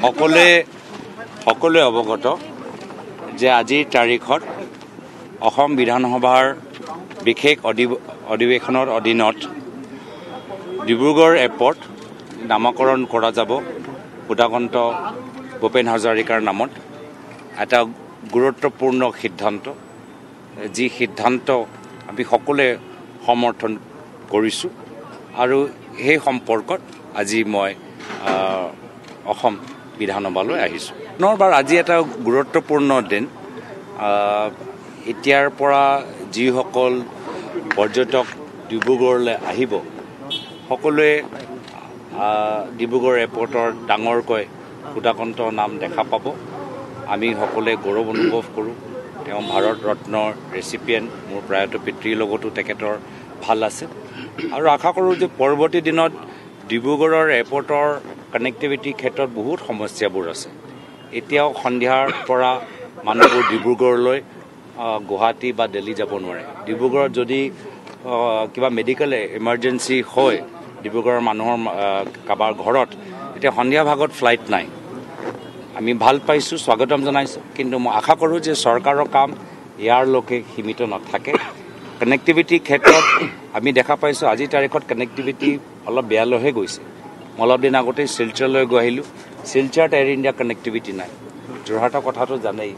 সকলোৱে অৱগত যে আজিৰ তাৰিখত অসম বিধানসভাৰ বিশেষ অধিৱেশনৰ অধীনত ডিব্ৰুগড় এয়াৰপৰ্ট নামকৰণ কৰা যাব সুধাকন্ত ভূপেন হাজৰিকাৰ নামত। এটা গুৰুত্বপূৰ্ণ সিদ্ধান্ত, যি সিদ্ধান্ত আমি সকলোৱে সমৰ্থন কৰিছোঁ আৰু সেই সম্পৰ্কত আজি মই অসম বিধানসভালৈ আহিছোঁ। পুনৰবাৰ আজি এটা গুৰুত্বপূৰ্ণ দিন। এতিয়াৰ পৰা যিসকল পৰ্যটক ডিব্ৰুগড়লৈ আহিব সকলোৱে ডিব্ৰুগড় এয়াৰপৰ্টৰ ডাঙৰকৈ সুধাকন্ত নাম দেখা পাব। আমি সকলোৱে গৌৰৱ অনুভৱ কৰোঁ। তেওঁ ভাৰত ৰত্নৰ ৰেচিপিয়েণ্ট। মোৰ প্ৰয়াত পিতৃৰ লগতো তেখেতৰ ভাল আছে আৰু আশা কৰোঁ যে পৰৱৰ্তী দিনত ডিব্ৰুগড়ৰ এয়াৰপৰ্টৰ কানেক্টিভিটিৰ ক্ষেত্ৰত বহুত সমস্যাবোৰ আছে। এতিয়াও সন্ধিয়াৰ পৰা মানুহবোৰ ডিব্ৰুগড়লৈ গুৱাহাটী বা দিল্লী যাব নোৱাৰে। ডিব্ৰুগড়ত যদি কিবা মেডিকেল ইমাৰ্জেঞ্চি হয় ডিব্ৰুগড়ৰ মানুহৰ কাৰোবাৰ ঘৰত, এতিয়া সন্ধিয়া ভাগত ফ্লাইট নাই। আমি ভাল পাইছোঁ, স্বাগতম জনাইছোঁ, কিন্তু মই আশা কৰোঁ যে চৰকাৰৰ কাম ইয়াৰলৈকে সীমিত নাথাকে। কানেক্টিভিটিৰ ক্ষেত্ৰত আমি দেখা পাইছোঁ আজিৰ তাৰিখত কানেক্টিভিটি অলপ বেয়ালৈহে গৈছে। মই অলপ দিন আগতেই শিলচৰলৈ গৈ আহিলোঁ। শিলচৰত এয়াৰ ইণ্ডিয়া কানেক্টিভিটি নাই। যোৰহাটৰ কথাটো জানেই।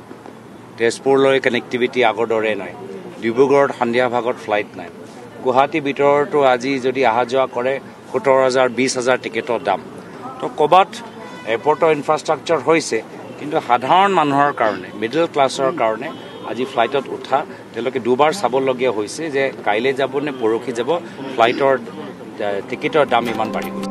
তেজপুৰলৈ কানেক্টিভিটি আগৰ দৰে নাই। ডিব্ৰুগড়ত সন্ধিয়া ভাগত ফ্লাইট নাই। গুৱাহাটীৰ ভিতৰতো আজি যদি অহা যোৱা কৰে 17,000 20,000 টিকেটৰ দাম। তো ক'ৰবাত এয়াৰপৰ্টৰ ইনফ্ৰাষ্ট্ৰাকচাৰ হৈছে, কিন্তু সাধাৰণ মানুহৰ কাৰণে, মিডল ক্লাছৰ কাৰণে আজি ফ্লাইটত উঠা তেওঁলোকে দুবাৰ চাবলগীয়া হৈছে যে কাইলৈ যাব নে পৰহি যাব, ফ্লাইটৰ টিকেটৰ দাম ইমান বাঢ়ি গৈছে।